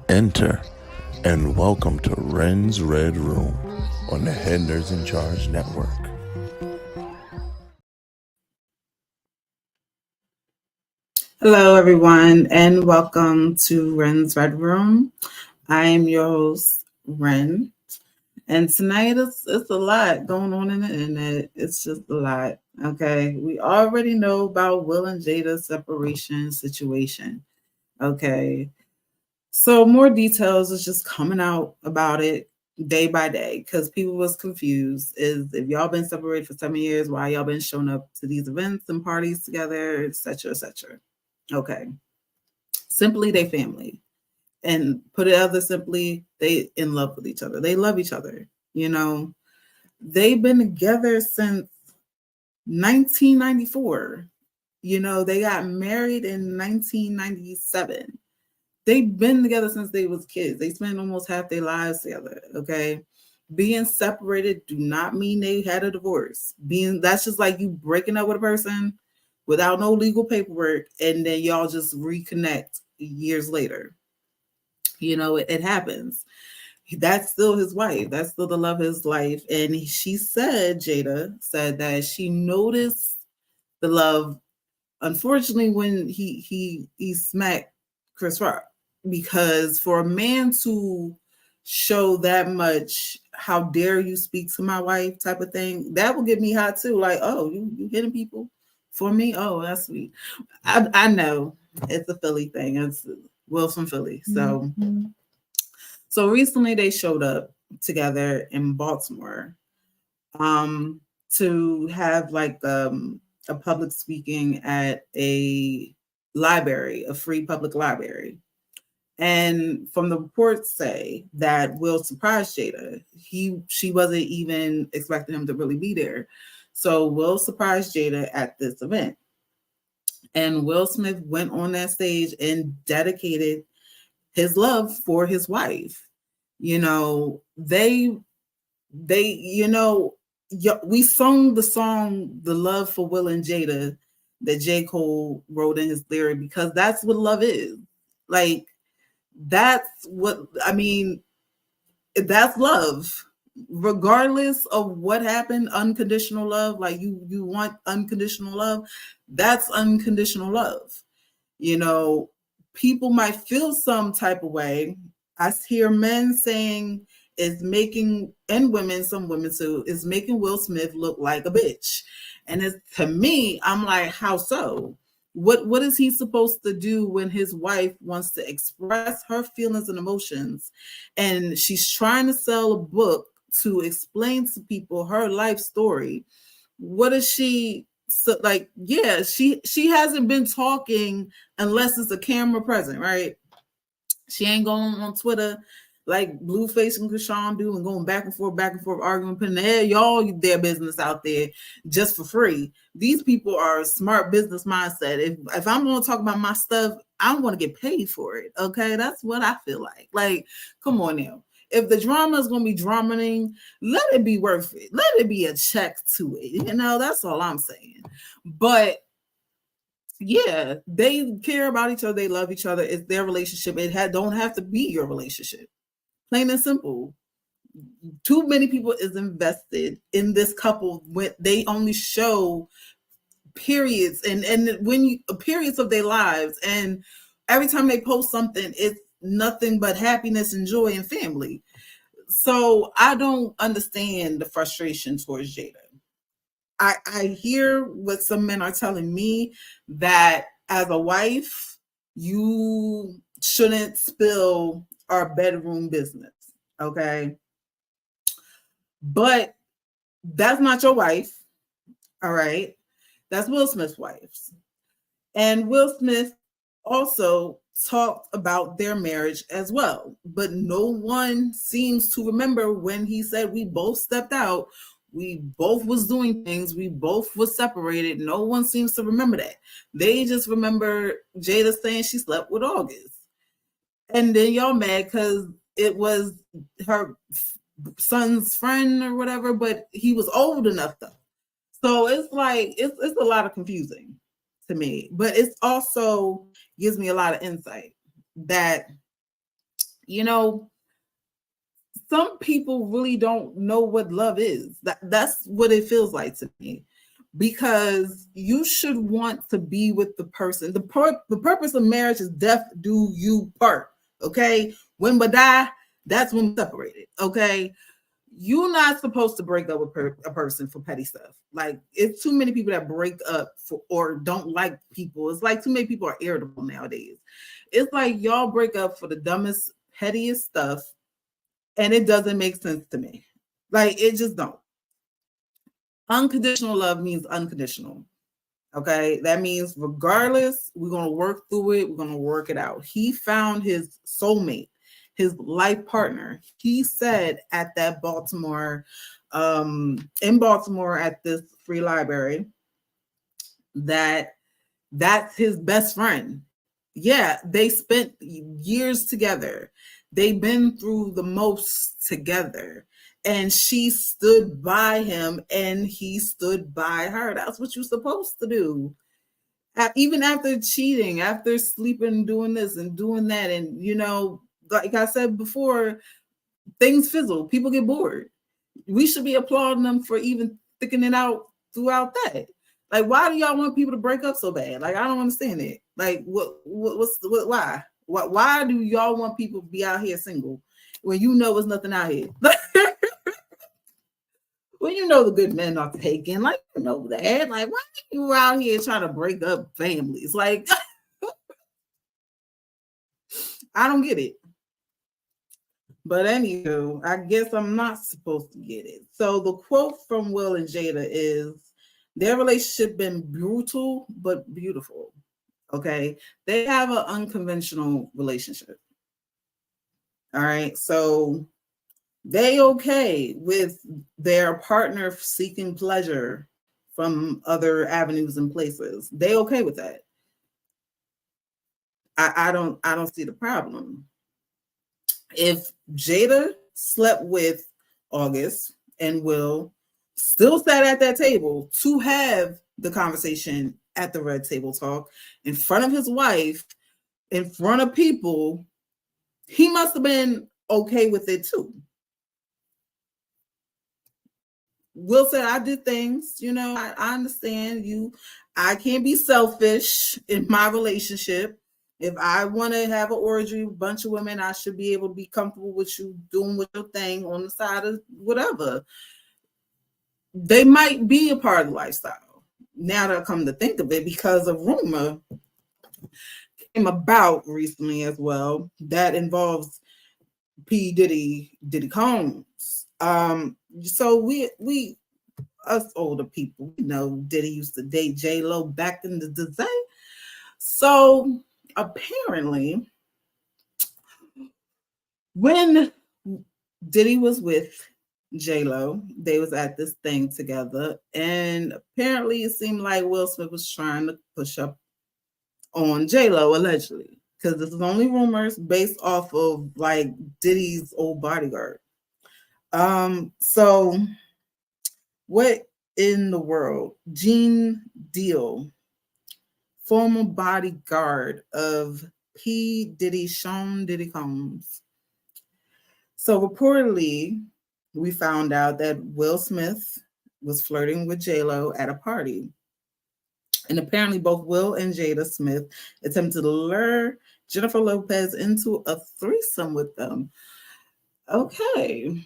Enter and welcome to Rens Red Room on the Head Nerds in Charge Network. Hello, everyone, and welcome to Ren's Red Room. I am your host, Ren, and tonight it's a lot going on in the internet. It's just a lot, okay? We already know about Will and Jada's separation situation, okay? So more details is just coming out about it day by day because people was confused. Is if y'all been separated for 7 years, why y'all been showing up to these events and parties together, etc., etc. Okay. Simply they family. And put it other simply, they in love with each other. They love each other. You know, they've been together since 1994. You know, they got married in 1997. They've been together since they was kids. They spent almost half their lives together. Okay. Being separated do not mean they had a divorce. That's just like you breaking up with a person without no legal paperwork, and then y'all just reconnect years later. You know, it happens. That's still his wife. That's still the love of his life. And Jada said that she noticed the love, unfortunately, when he smacked Chris Rock. Because for a man to show that much, how dare you speak to my wife type of thing, that will get me hot too. Like, oh, you hitting people for me? Oh, that's sweet. I know it's a Philly thing. It's Will's from Philly. So recently they showed up together in Baltimore to have like a public speaking at a library, a free public library. And from the reports say that Will surprised Jada. She wasn't even expecting him to really be there. So Will surprised Jada at this event. And Will Smith went on that stage and dedicated his love for his wife. You know, we sung the song "The Love for Will and Jada" that J. Cole wrote in his lyric because that's what love is. Like, that's what I mean. That's love, regardless of what happened. Unconditional love, like you want unconditional love. That's unconditional love. You know, people might feel some type of way. I hear men saying is making, and women, some women too, is making Will Smith look like a bitch. And it's, to me, I'm like, how so? What is he supposed to do when his wife wants to express her feelings and emotions, and she's trying to sell a book to explain to people her life story? What is she? So, like, yeah, she hasn't been talking unless it's a camera present, right? She ain't going on Twitter like Blueface and Krishan do and going back and forth, arguing, putting y'all their business out there just for free. These people are a smart business mindset. If I'm going to talk about my stuff, I want to get paid for it. Okay, that's what I feel like. Like, come on now. If the drama is going to be dramaing, let it be worth it. Let it be a check to it. You know, that's all I'm saying. But yeah, they care about each other. They love each other. It's their relationship. Don't have to be your relationship. Plain and simple. Too many people is invested in this couple when they only show periods and when periods of their lives, and every time they post something, it's nothing but happiness and joy and family. So I don't understand the frustration towards Jada. I hear what some men are telling me, that as a wife, you shouldn't spill our bedroom business, okay? But that's not your wife, all right? That's Will Smith's wife. And Will Smith also talked about their marriage as well. But no one seems to remember when he said we both stepped out, we both was doing things, we both was separated. No one seems to remember that. They just remember Jada saying she slept with August. And then y'all mad because it was her son's friend or whatever, but he was old enough though. So it's like it's a lot of confusing to me, but it's also gives me a lot of insight that you know some people really don't know what love is. That's what it feels like to me. Because you should want to be with the person. The purpose of marriage is death do you part. Okay, when we die, that's when we're separated. Okay, you're not supposed to break up with a person for petty stuff. Like it's too many people that break up for or don't like people. It's like too many people are irritable nowadays. It's like y'all break up for the dumbest, pettiest stuff, and it doesn't make sense to me. Like it just don't. Unconditional love means unconditional. Okay, that means regardless, we're gonna work through it. We're gonna work it out. He found his soulmate, his life partner. He said at that in Baltimore at this free library that that's his best friend. Yeah, they spent years together. They've been through the most together. And she stood by him and he stood by her. That's what you're supposed to do. Even after cheating, after sleeping, doing this and doing that. And, like I said before, things fizzle. People get bored. We should be applauding them for even sticking it out throughout that. Like, why do y'all want people to break up so bad? Like, I don't understand it. Like, why do y'all want people to be out here single when you know there's nothing out here? When you know the good men are taken, like you know that. Like, why are you out here trying to break up families? Like, I don't get it. But anywho, I guess I'm not supposed to get it. So the quote from Will and Jada is, their relationship been brutal but beautiful. Okay. They have an unconventional relationship. All right. So they okay with their partner seeking pleasure from other avenues and places. They okay with that. I don't see the problem. If Jada slept with August and Will still sat at that table to have the conversation at the red table talk in front of his wife, in front of people, he must have been okay with it too. Will said, I did things, I understand you. I can't be selfish in my relationship. If I want to have an orgy, bunch of women, I should be able to be comfortable with you doing with your thing on the side of whatever. They might be a part of the lifestyle. Now that I come to think of it, because a rumor came about recently as well that involves P. Diddy Combs. So we us older people, Diddy used to date J-Lo back in the day. So apparently, when Diddy was with J-Lo, they was at this thing together, and apparently it seemed like Will Smith was trying to push up on J-Lo, allegedly, because this is only rumors based off of like Diddy's old bodyguard. So what in the world? Gene Deal, former bodyguard of P. Diddy, Sean Diddy Combs. So reportedly, we found out that Will Smith was flirting with J-Lo at a party. And apparently both Will and Jada Smith attempted to lure Jennifer Lopez into a threesome with them. Okay.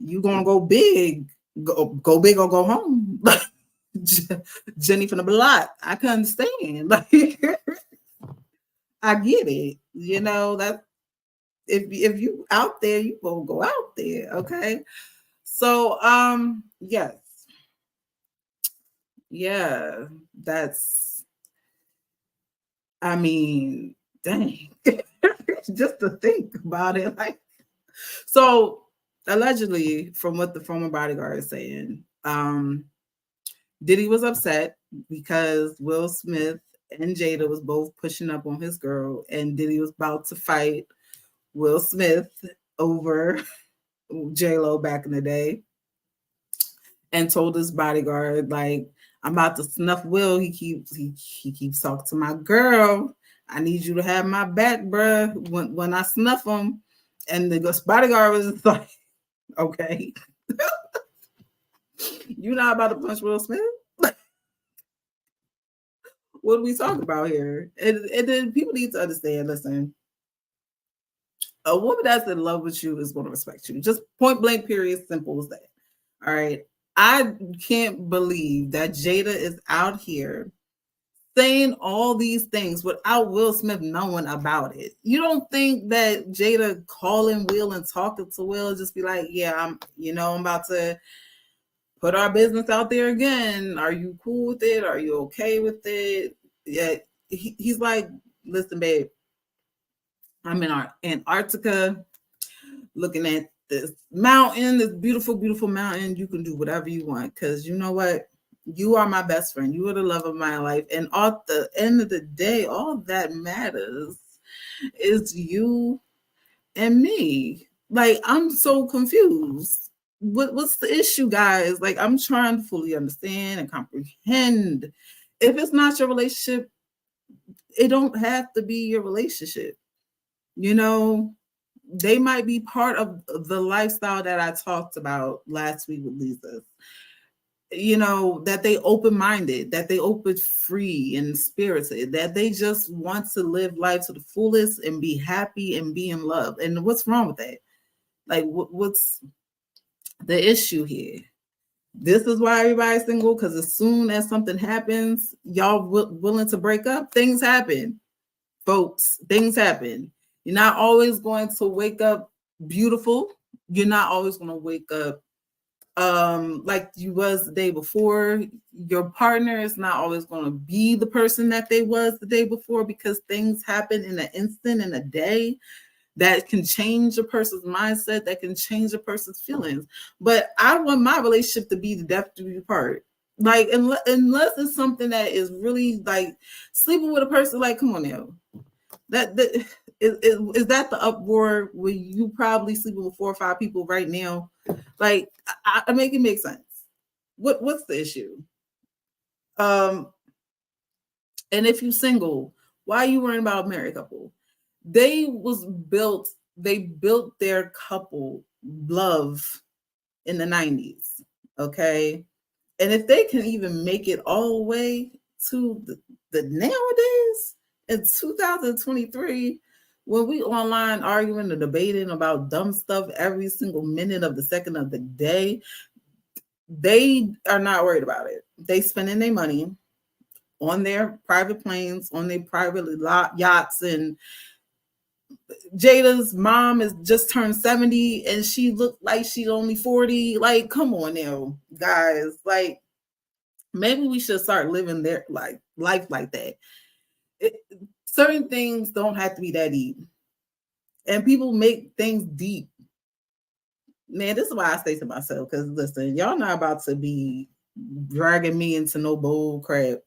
You gonna go big. Go big or go home. Jenny from the block. I can understand. Like, I get it. That if you out there, you gonna go out there. Okay. So yes. Yeah, that's I mean, dang. Just to think about it. Like, so allegedly, from what the former bodyguard is saying, Diddy was upset because Will Smith and Jada was both pushing up on his girl, and Diddy was about to fight Will Smith over J-Lo back in the day, and told his bodyguard, like, I'm about to snuff Will. He keeps talking to my girl. I need you to have my back, bruh, when I snuff him. And the bodyguard was just like, okay. You're not about to punch Will Smith? What are we talking about here? And then people need to understand, listen, a woman that's in love with you is going to respect you. Just point blank, period, simple as that. All right. I can't believe that Jada is out here saying all these things without Will Smith knowing about it. You don't think that Jada calling Will and talking to Will just be like, yeah, I'm about to put our business out there again. Are you cool with it? Are you okay with it? Yeah. He's like, listen, babe, I'm in Antarctica looking at this mountain, this beautiful, beautiful mountain. You can do whatever you want because you know what? You are my best friend. You are the love of my life. And at the end of the day, all that matters is you and me. Like, I'm so confused. What's the issue, guys? Like, I'm trying to fully understand and comprehend. If it's not your relationship, it don't have to be your relationship. You know, they might be part of the lifestyle that I talked about last week with Lisa. You know, that they open-minded, that they open free and spirited, that they just want to live life to the fullest and be happy and be in love. And what's wrong with that? Like, what's the issue here? This is why everybody's single, because as soon as something happens, y'all willing to break up, things happen. Folks, things happen. You're not always going to wake up beautiful. You're not always going to wake up like you was the day before. Your partner is not always going to be the person that they was the day before, because things happen in an instant, in a day, that can change a person's mindset, that can change a person's feelings. But I want my relationship to be the death do you part. Like, unless it's something that is really like sleeping with a person, like, come on now. That is that the uproar where you probably sleeping with 4 or 5 people right now? Like, I make it make sense. What's the issue? And if you single, why are you worrying about a married couple? They built their couple love in the 90s. Okay. And if they can even make it all the way to the nowadays in 2023, when we online arguing and debating about dumb stuff every single minute of the second of the day, they are not worried about it. They spending their money on their private planes, on their private yachts, and Jada's mom is just turned 70 and she looked like she's only 40. Like, come on now, guys. Like, maybe we should start living their life like that. Certain things don't have to be that deep. And people make things deep. Man, this is why I say to myself, because listen, y'all not about to be dragging me into no bull crap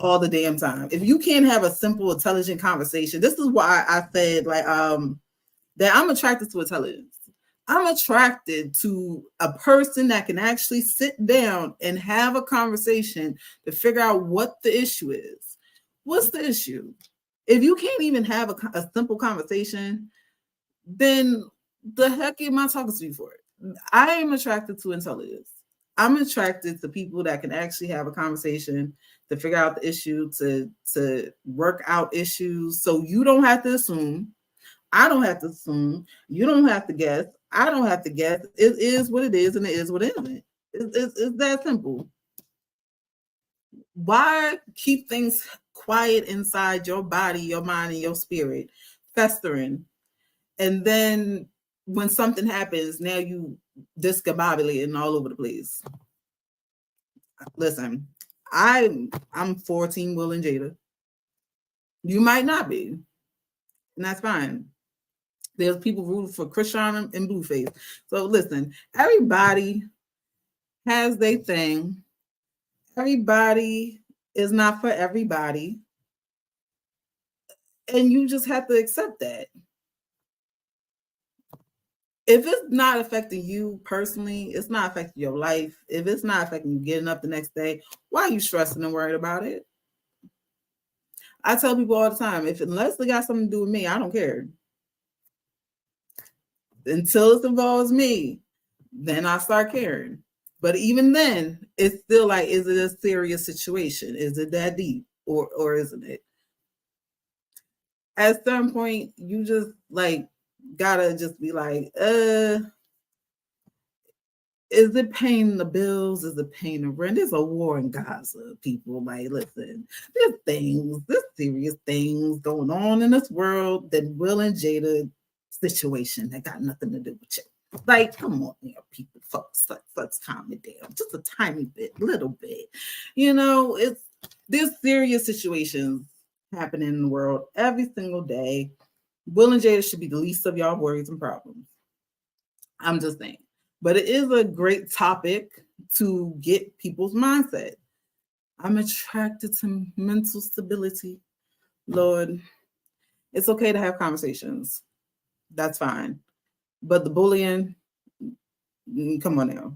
all the damn time. If you can't have a simple, intelligent conversation, this is why I said, like, that I'm attracted to intelligence. I'm attracted to a person that can actually sit down and have a conversation to figure out what the issue is. What's the issue? If you can't even have a simple conversation, then the heck am I talking to you for? I am attracted to intelligence. I'm attracted to people that can actually have a conversation to figure out the issue, to work out issues. So you don't have to assume. I don't have to assume. You don't have to guess. I don't have to guess. It is what it is, and it is what it isn't. It's that simple. Why keep things quiet inside your body, your mind, and your spirit, festering? And then when something happens, now you discombobulating all over the place. Listen, I'm 14 Will and Jada. You might not be, and that's fine. There's people rooting for Krishan and Blueface. So listen, everybody has their thing. Everybody is not for everybody. And you just have to accept that. If it's not affecting you personally, it's not affecting your life. If it's not affecting you getting up the next day, why are you stressing and worried about it? I tell people all the time, unless it got something to do with me, I don't care. Until it involves me, then I start caring. But even then, it's still like, is it a serious situation? Is it that deep, or isn't it? At some point, you just like gotta just be like, is it paying the bills? Is it paying the rent? There's a war in Gaza, people. Like, listen, there's serious things going on in this world that Will and Jada situation that got nothing to do with you. Like, come on, people, folks, let's calm it down. Just a tiny bit, little bit. There's serious situations happening in the world every single day. Will and Jada should be the least of y'all worries and problems. I'm just saying. But it is a great topic to get people's mindset. I'm attracted to mental stability. Lord, it's okay to have conversations. That's fine. But the bullying, come on now.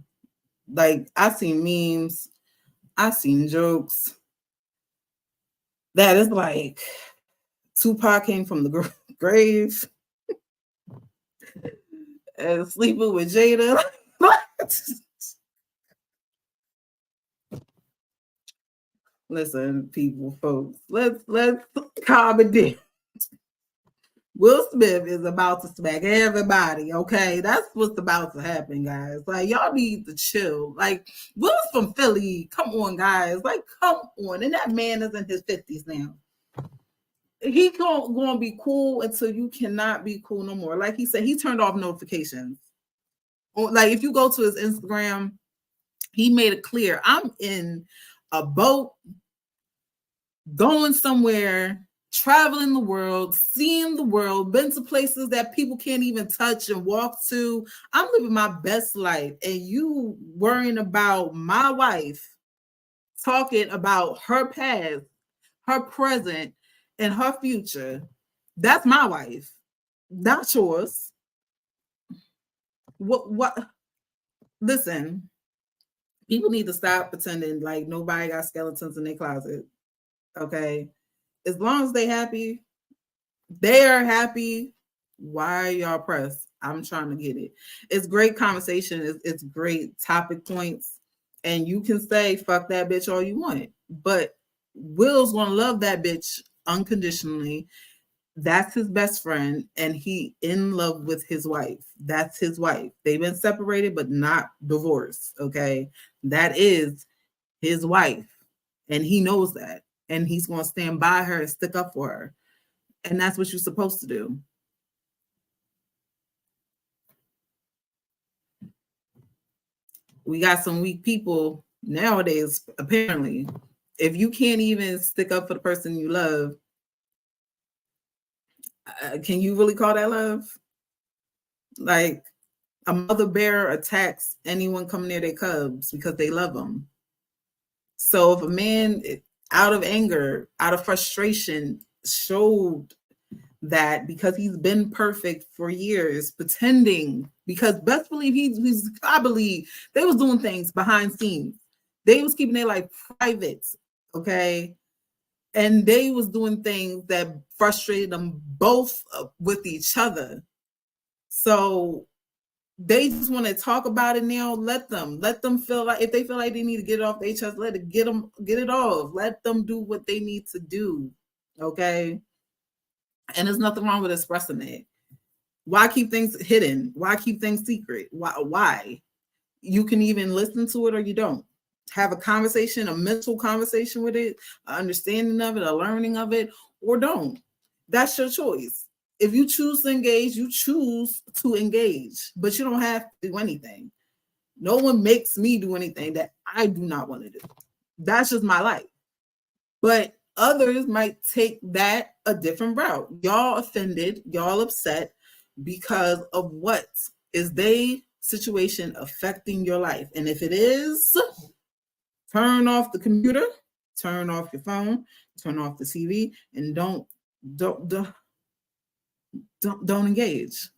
Like, I've seen memes, I've seen jokes that is like Tupac came from the grave and sleeping with Jada. Listen, people, folks, let's calm it down. Will Smith is about to smack everybody, okay? That's what's about to happen, guys. Like, y'all need to chill. Like, Will's from Philly. Come on, guys. Like, come on. And that man is in his 50s now. He going to be cool until you cannot be cool no more. Like he said, he turned off notifications. Like, if you go to his Instagram, he made it clear, I'm in a boat, going somewhere, traveling the world, seeing the world, been to places that people can't even touch and walk to. I'm living my best life. And you worrying about my wife, talking about her past, her present, and her future. That's my wife, not yours. What? Listen, people need to stop pretending like nobody got skeletons in their closet. Okay? As long as they are happy. Why are y'all pressed? I'm trying to get it. It's great conversation. It's great topic points. And you can say, fuck that bitch all you want. But Will's gonna love that bitch unconditionally. That's his best friend. And he in love with his wife. That's his wife. They've been separated, but not divorced. Okay. That is his wife. And he knows that. And he's going to stand by her and stick up for her. And that's what you're supposed to do. We got some weak people nowadays, apparently. If you can't even stick up for the person you love, can you really call that love? Like, a mother bear attacks anyone coming near their cubs because they love them. So if a man, out of anger, out of frustration, showed that because he's been perfect for years, pretending, because best believe I believe they was doing things behind scenes. They was keeping their life private, okay? And they was doing things that frustrated them both with each other. So they just want to talk about it now. Let them feel like, if they feel like they need to get it off their chest, get it off. Let them do what they need to do. Okay. And there's nothing wrong with expressing it. Why keep things hidden? Why keep things secret? Why? You can even listen to it or you don't. Have a conversation, a mental conversation with it, an understanding of it, a learning of it, or don't. That's your choice. If you choose to engage, you choose to engage, but you don't have to do anything. No one makes me do anything that I do not want to do. That's just my life. But Others might take that a different route. Y'all offended, y'all upset because of what is they situation affecting your life. And if it is, turn off the computer, turn off your phone, turn off the TV, and don't don't engage.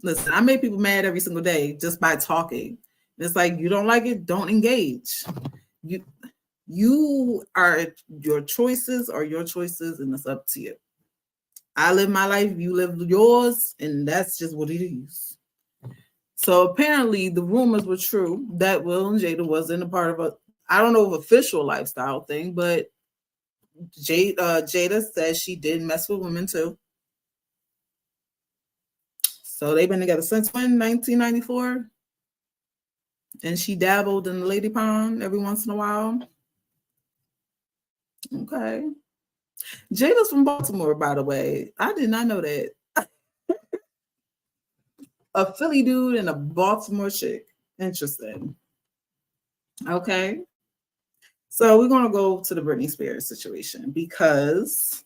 Listen, I make people mad every single day just by talking. It's like, you don't like it, don't engage. You are, your choices are your choices, and it's up to you. I live my life, you live yours, and that's just what it is. So apparently the rumors were true that Will and Jada wasn't a part of I don't know if official lifestyle thing, but Jada says she did mess with women too. So they've been together since when? 1994? And she dabbled in the lady pond every once in a while. Okay. Jada's from Baltimore, by the way. I did not know that. A Philly dude and a Baltimore chick. Interesting. Okay. So we're going to go to the Britney Spears situation, because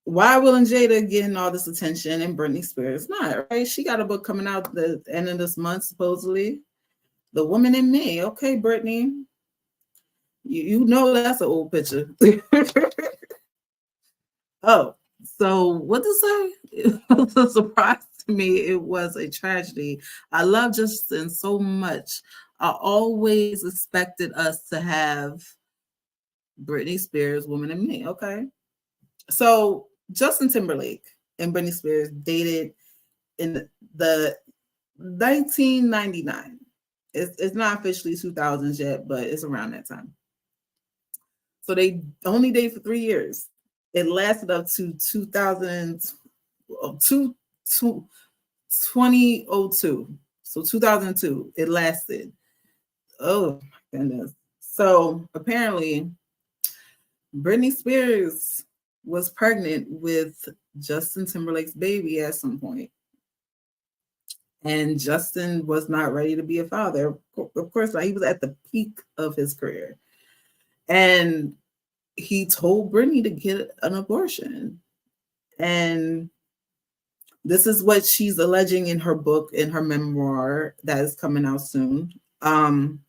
why Will and Jada getting all this attention and Britney Spears not, right? She got a book coming out the end of this month, supposedly. The Woman in Me. Okay, Britney. You know that's an old picture. Oh, so what to say? It was a surprise to me. It was a tragedy. I love Justin so much. I always expected us to have Britney Spears, Woman in Me. Okay. So Justin Timberlake and Britney Spears dated in the 1999. It's not officially 2000s yet, but it's around that time. So they only dated for 3 years. It lasted up to 2002. So 2002, it lasted. Oh my goodness. So apparently Britney Spears was pregnant with Justin Timberlake's baby at some point. And Justin was not ready to be a father. Of course, he was at the peak of his career. And he told Britney to get an abortion. And this is what she's alleging in her book, in her memoir that is coming out soon. And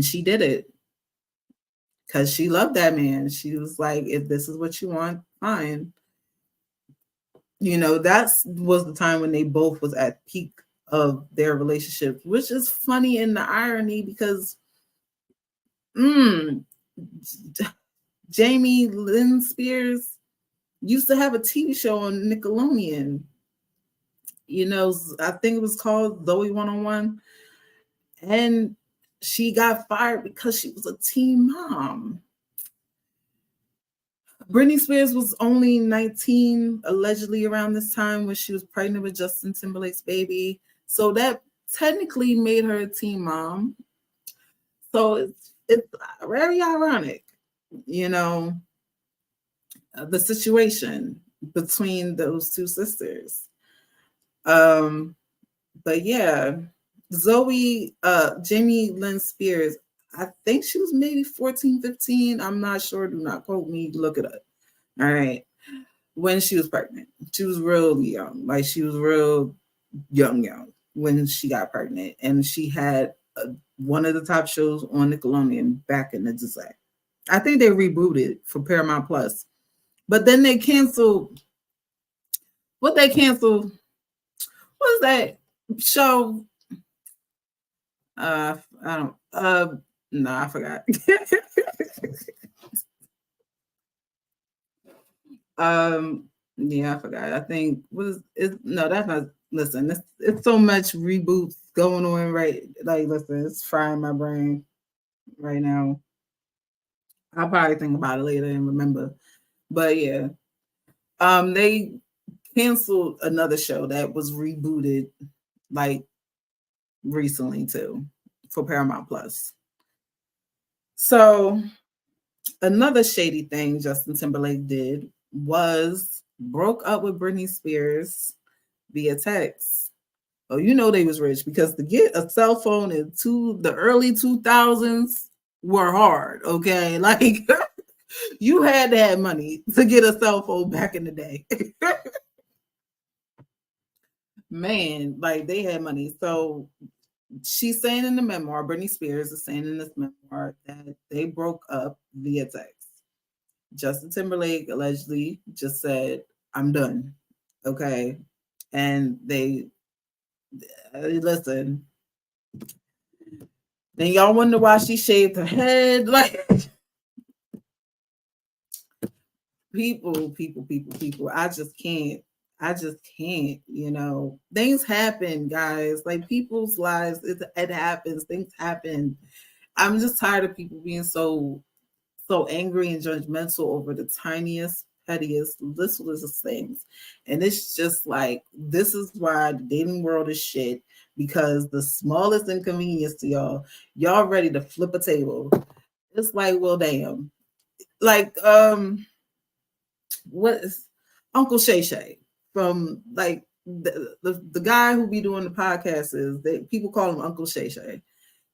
she did it because she loved that man. She was like, if this is what you want, fine. You know, that was the time when they both was at peak of their relationship, which is funny in the irony because Jamie Lynn Spears used to have a TV show on Nickelodeon. You know, I think it was called Zoe 101. And she got fired because she was a teen mom. Britney Spears was only 19, allegedly around this time when she was pregnant with Justin Timberlake's baby. So that technically made her a teen mom. So it's very ironic, you know, the situation between those two sisters. But yeah, Jamie Lynn Spears, I think she was maybe 14, 15. I'm not sure. Do not quote me. Look it up. All right. When she was pregnant, she was real young. Like she was real young when she got pregnant. And she had one of the top shows on Nickelodeon back in the day. I think they rebooted for Paramount Plus. But then they canceled. What they canceled? What was that show? I don't. No, I forgot. Yeah, I forgot. I think was it? No, that's not. Listen, it's so much reboots going on, right? Like, listen, it's frying my brain right now. I'll probably think about it later and remember. But yeah, they canceled another show that was rebooted like recently too for Paramount Plus. So another shady thing Justin Timberlake did was broke up with Britney Spears via text. Oh, you know they was rich because to get a cell phone in the early 2000s, were hard, okay? Like you had to have money to get a cell phone back in the day. Man, like they had money. So she's saying in the memoir, Britney Spears is saying in this memoir that they broke up via text. Justin Timberlake allegedly just said, I'm done. Okay. And they listen. Then y'all wonder why she shaved her head. Like people. I just can't. Things happen, guys. Like people's lives, it happens. Things happen. I'm just tired of people being so angry and judgmental over the tiniest, pettiest, littlest things. And it's just like, this is why the dating world is shit, because the smallest inconvenience to y'all ready to flip a table. It's like, well, damn. Like, what is Uncle Shay Shay from like the guy who be doing the podcast people call him Uncle Shay Shay.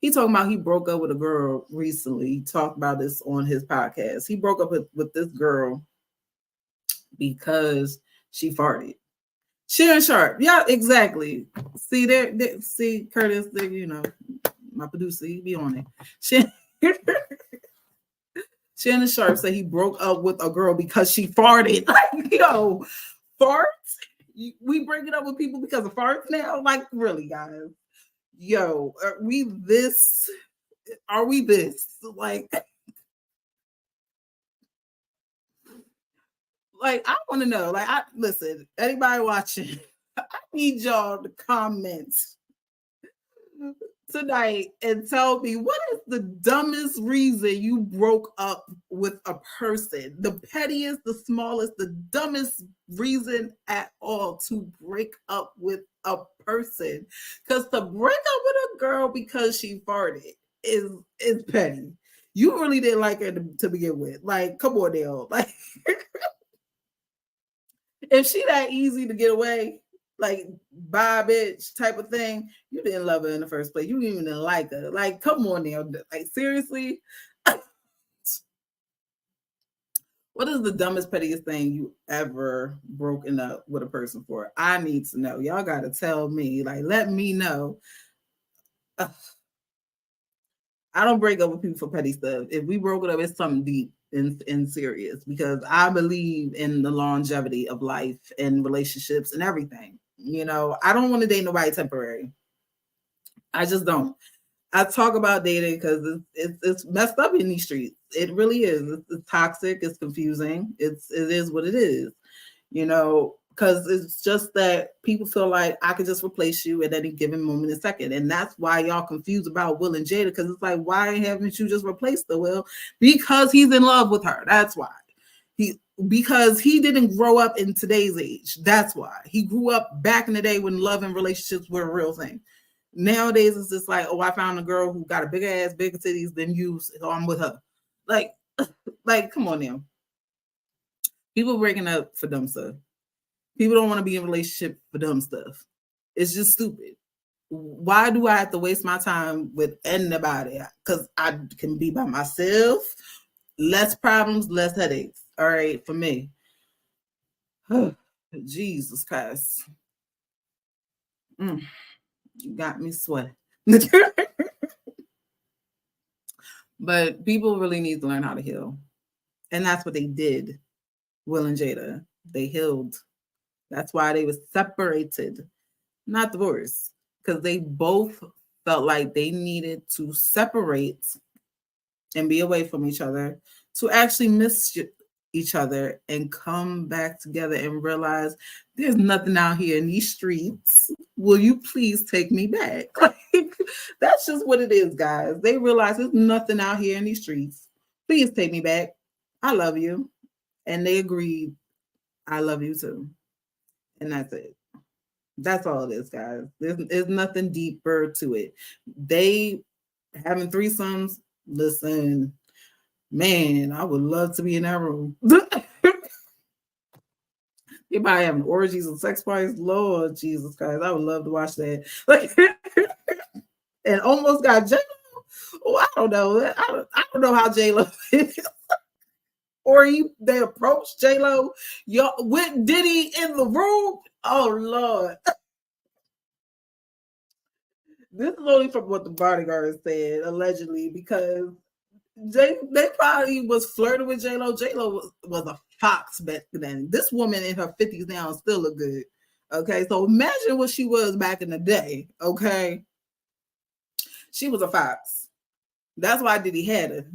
He talking about he broke up with a girl recently. He talked about this on his podcast. He broke up with this girl because she farted. Sharon Sharp. Yeah, exactly. See there, see Curtis, there, my producer, he be on it. Shannon Sharp said he broke up with a girl because she farted. Like, farts? We break it up with people because of farts now? Like, really, guys? Yo, are we this? Like, I want to know. Like, listen, anybody watching, I need y'all to comment tonight and tell me, what is the dumbest reason you broke up with a person? The pettiest, the smallest, the dumbest reason at all to break up with a person. Because to break up with a girl because she farted is petty. You really didn't like her to begin with. Like, come on now. Like, if she that easy to get away, like bye bitch type of thing, you didn't love her in the first place. You even didn't like her. Like, come on now. Like, seriously? What is the dumbest, pettiest thing you ever broken up with a person for? I need to know. Y'all got to tell me. Like, let me know. I don't break up with people for petty stuff. If we broke it up, it's something deep and serious, because I believe in the longevity of life and relationships and everything. I don't want to date nobody temporary. I just don't. I talk about dating because it's messed up in these streets. It really is. It's toxic. It's confusing. It is what it is. Because it's just that people feel like I could just replace you at any given moment in a second. And that's why y'all confused about Will and Jada, because it's like, why haven't you just replaced the Will? Because he's in love with her. That's why. Because he didn't grow up in today's age. That's why. He grew up back in the day when love and relationships were a real thing. Nowadays, it's just like, oh, I found a girl who got a big ass, bigger titties than you, so I'm with her. Like, come on now. People breaking up for dumb stuff. People don't want to be in a relationship for dumb stuff. It's just stupid. Why do I have to waste my time with anybody? Because I can be by myself. Less problems, less headaches. All right, for me. Jesus Christ. You got me sweating. But people really need to learn how to heal. And that's what they did, Will and Jada. They healed. That's why they were separated, not divorced, because they both felt like they needed to separate and be away from each other to actually miss each other and come back together and realize there's nothing out here in these streets. Will you please take me back? Like, that's just what it is, guys. They realize there's nothing out here in these streets. Please take me back. I love you. And they agreed, I love you too. And that's it. That's all it is, guys. There's nothing deeper to it. They having threesomes. Listen, man, I would love to be in that room. Anybody having orgies and sex parties? Lord Jesus Christ, I would love to watch that. Like, and almost got Jada. Oh, I don't know. I don't know how J-Lo is. Or they approached J-Lo. Yo, with Diddy in the room. Oh Lord. This is only from what the bodyguard said, allegedly, because they probably was flirting with J-Lo. J-Lo was a fox back then. This woman in her 50s now still look good. Okay, so imagine what she was back in the day. Okay, she was a fox. That's why Diddy had her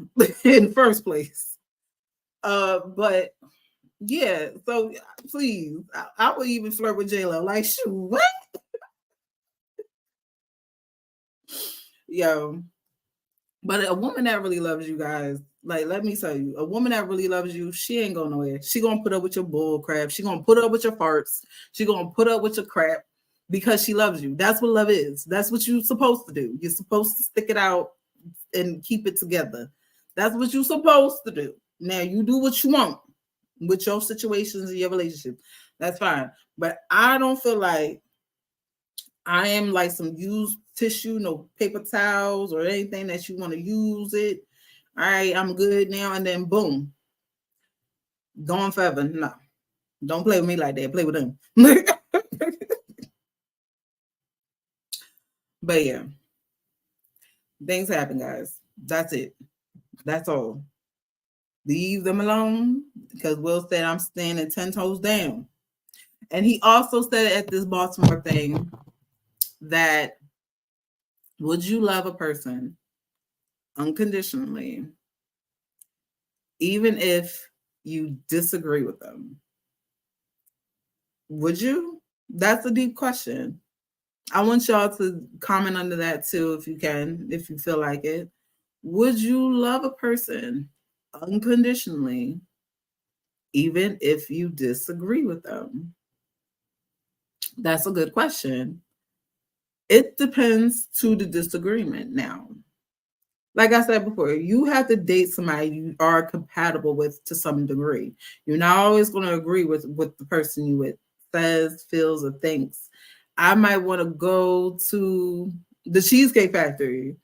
in the first place. But yeah, so please, I would even flirt with J-Lo. Like, shoot, what? Yo, but a woman that really loves you guys, like, let me tell you, a woman that really loves you, she ain't going nowhere. She gonna put up with your bull crap. She gonna put up with your farts. She gonna put up with your crap because she loves you. That's what love is. That's what you're supposed to do. You're supposed to stick it out and keep it together. That's what you're supposed to do. Now you do what you want with your situations and your relationship. That's fine. But I don't feel like I am like some used tissue, no paper towels or anything that you want to use it. All right, I'm good now. And then boom, gone forever. No, don't play with me like that. Play with them. But yeah, things happen, guys. That's it. That's all. Leave them alone because Will said I'm standing 10 toes down. And he also said at this Baltimore thing that would you love a person unconditionally, even if you disagree with them? Would you? That's a deep question. I want y'all to comment under that too, if you can, if you feel like it. Would you love a person unconditionally, even if you disagree with them? That's a good question. It depends to the disagreement now. Like I said before, you have to date somebody you are compatible with to some degree. You're not always going to agree with what the person you with says, feels, or thinks. I might want to go to the Cheesecake Factory,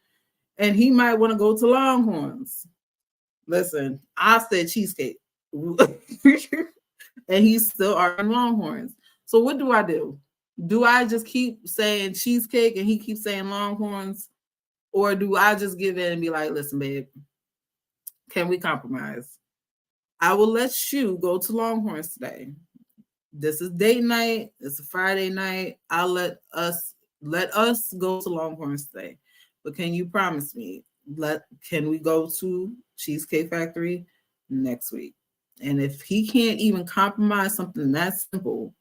and he might want to go to Longhorns. Listen, I said cheesecake, and he's still arguing Longhorns. So what do? Do I just keep saying cheesecake and he keeps saying Longhorns? Or do I just give in and be like, listen, babe, can we compromise? I will let you go to Longhorns today. This is date night. It's a Friday night. I'll let us go to Longhorns today. But can you promise me, can we go to Cheesecake Factory next week? And if he can't even compromise something that simple,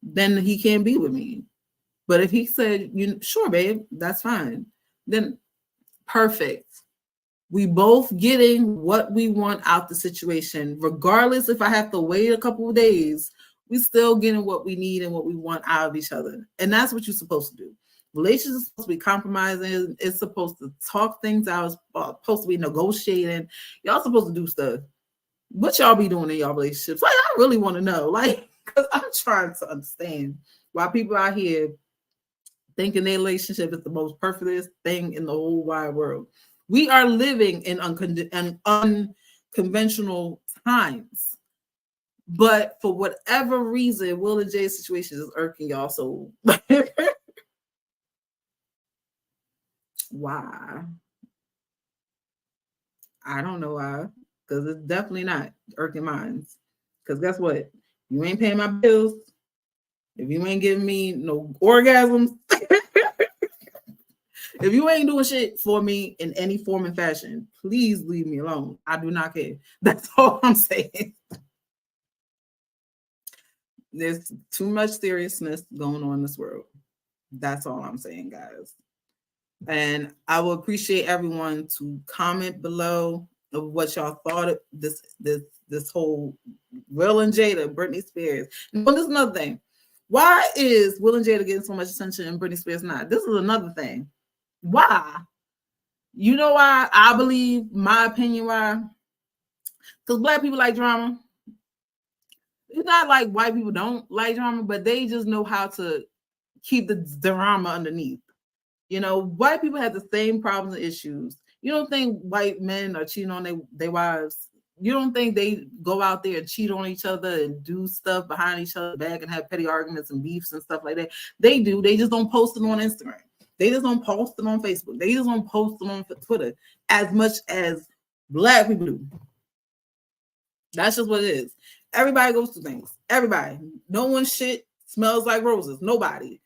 then he can't be with me. But if he said, sure, babe, that's fine, then perfect. We both getting what we want out the situation. Regardless if I have to wait a couple of days, we still getting what we need and what we want out of each other. And that's what you're supposed to do. Relationships are supposed to be compromising. It's supposed to talk things out. It's supposed to be negotiating. Y'all supposed to do stuff. What y'all be doing in y'all relationships? Like, I really want to know. Like, because I'm trying to understand why people out here thinking their relationship is the most perfect thing in the whole wide world. We are living in unconventional times. But for whatever reason, Will and Jay's situation is irking y'all so. Why? I don't know why. Because it's definitely not irking mine. Because guess what? You ain't paying my bills. If you ain't giving me no orgasms, if you ain't doing shit for me in any form and fashion, please leave me alone. I do not care. That's all I'm saying. There's too much seriousness going on in this world. That's all I'm saying, guys. And I will appreciate everyone to comment below of what y'all thought of this whole Will and Jada, Britney Spears. And there's another thing. Why is Will and Jada getting so much attention and Britney Spears not? This is another thing. Why? You know why? I believe, my opinion, why? Because Black people like drama. It's not like white people don't like drama, but they just know how to keep the drama underneath. White people have the same problems and issues. You don't think white men are cheating on their wives? You don't think they go out there and cheat on each other and do stuff behind each other's back and have petty arguments and beefs and stuff like that? They do. They just don't post it on Instagram. They just don't post it on Facebook. They just don't post it on Twitter as much as Black people do. That's just what it is. Everybody goes through things. Everybody. No one's shit smells like roses. Nobody.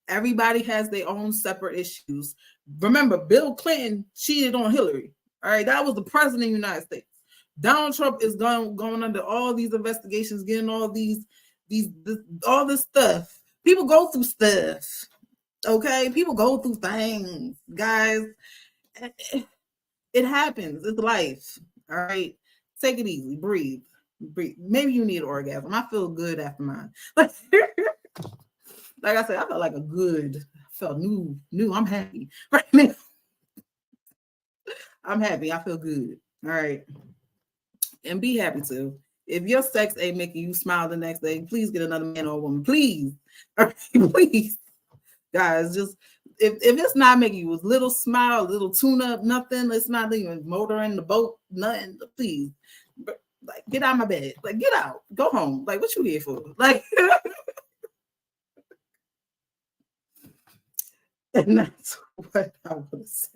Everybody has their own separate issues. Remember, Bill Clinton cheated on Hillary. All right, that was the president of the United States. Donald Trump is going under all these investigations, getting all all this stuff. People go through stuff. Okay, people go through things, guys. It happens. It's life. All right, take it easy. Breathe. Maybe you need an orgasm. I feel good after mine. Like I said, I felt like I felt new. I'm happy right now. I'm happy. I feel good. All right. And be happy too. If your sex ain't making you smile the next day, please get another man or woman. Please. All right, please. Guys, just if it's not making you a little smile, a little tune up, nothing, it's not even motoring the boat, nothing, please. Like, get out of my bed. Like, get out. Go home. Like, what you here for? Like, and that's what I want to say.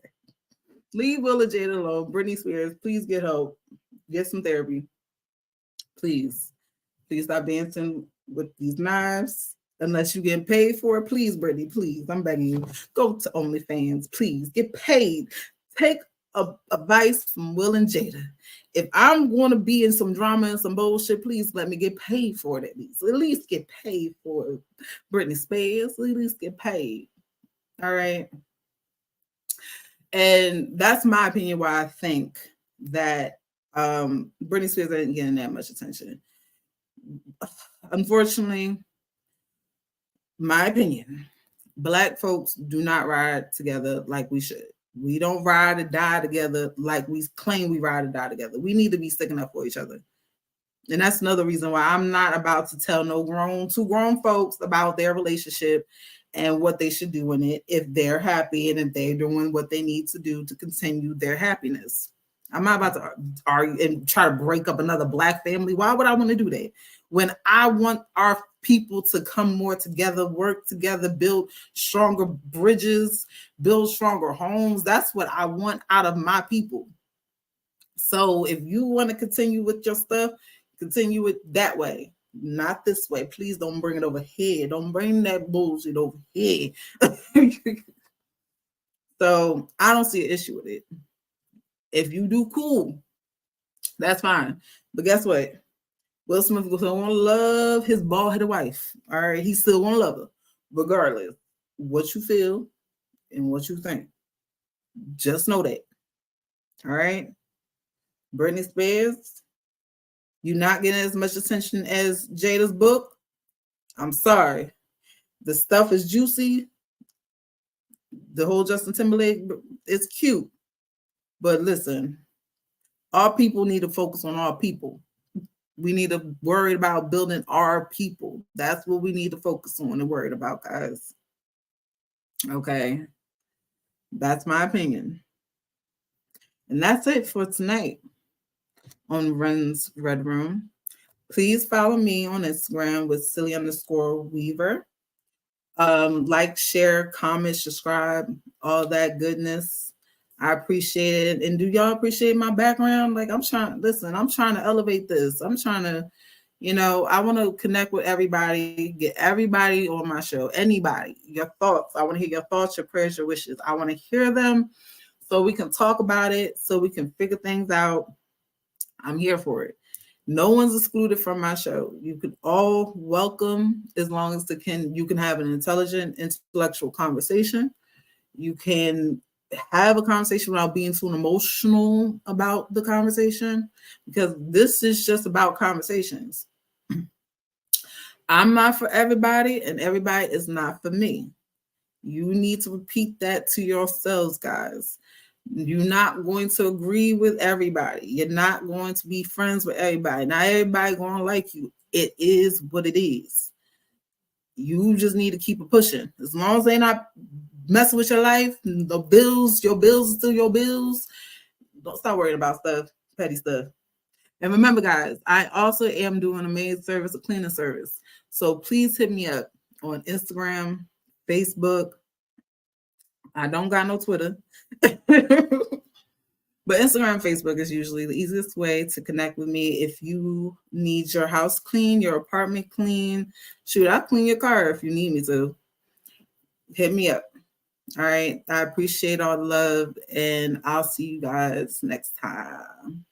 Leave Will and Jada alone. Britney Spears, please get help. Get some therapy. Please. Please stop dancing with these knives. Unless you're getting paid for it. Please, Britney, please. I'm begging you. Go to OnlyFans. Please. Get paid. Take advice from Will and Jada. If I'm going to be in some drama and some bullshit, please let me get paid for it at least. At least get paid for it. Britney Spears, at least get paid. All right. And that's my opinion why I think that Britney Spears ain't getting that much attention. Unfortunately, my opinion, Black folks do not ride together like we should. We don't ride or die together like we claim we ride or die together. We need to be sticking up for each other. And that's another reason why I'm not about to tell two grown folks about their relationship and what they should do in it if they're happy and if they're doing what they need to do to continue their happiness. I'm not about to argue and try to break up another Black family. Why would I want to do that? When I want our people to come more together, work together, build stronger bridges, build stronger homes. That's what I want out of my people. So if you want to continue with your stuff, continue it that way, not this way. Please don't bring it over here. Don't bring that bullshit over here. So I don't see an issue with it. If you do, cool. That's fine. But guess what? Will Smith will still want to love his bald-headed wife. All right, he still want to love her, regardless what you feel and what you think. Just know that. All right, Britney Spears, you're not getting as much attention as Jada's book. I'm sorry. The stuff is juicy. The whole Justin Timberlake is cute, but listen, our people need to focus on our people. We need to worry about building our people. That's what we need to focus on and worry about, guys. Okay. That's my opinion. And that's it for tonight on Rens Red Room. Please follow me on Instagram with silly_weaver. Like, share, comment, subscribe, all that goodness. I appreciate it. And do y'all appreciate my background? Like, I'm trying to elevate this. I'm trying to, I want to connect with everybody, get everybody on my show. Anybody, your thoughts. I want to hear your thoughts, your prayers, your wishes. I want to hear them so we can talk about it, so we can figure things out. I'm here for it. No one's excluded from my show. You can all welcome as long as you can have an intelligent, intellectual conversation. You can have a conversation without being too emotional about the conversation, because this is just about conversations. I'm not for everybody, and everybody is not for me. You need to repeat that to yourselves, guys. You're not going to agree with everybody. You're not going to be friends with everybody. Not everybody going to like you. It is what it is. You just need to keep it pushing. As long as they're not messing with your life, the bills, your bills are still your bills. Don't start worrying about stuff, petty stuff. And remember, guys, I also am doing a maid service, a cleaning service. So please hit me up on Instagram, Facebook. I don't got no Twitter. But Instagram and Facebook is usually the easiest way to connect with me. If you need your house clean, your apartment clean, shoot, I'll clean your car if you need me to. Hit me up. All right. I appreciate all the love, and I'll see you guys next time.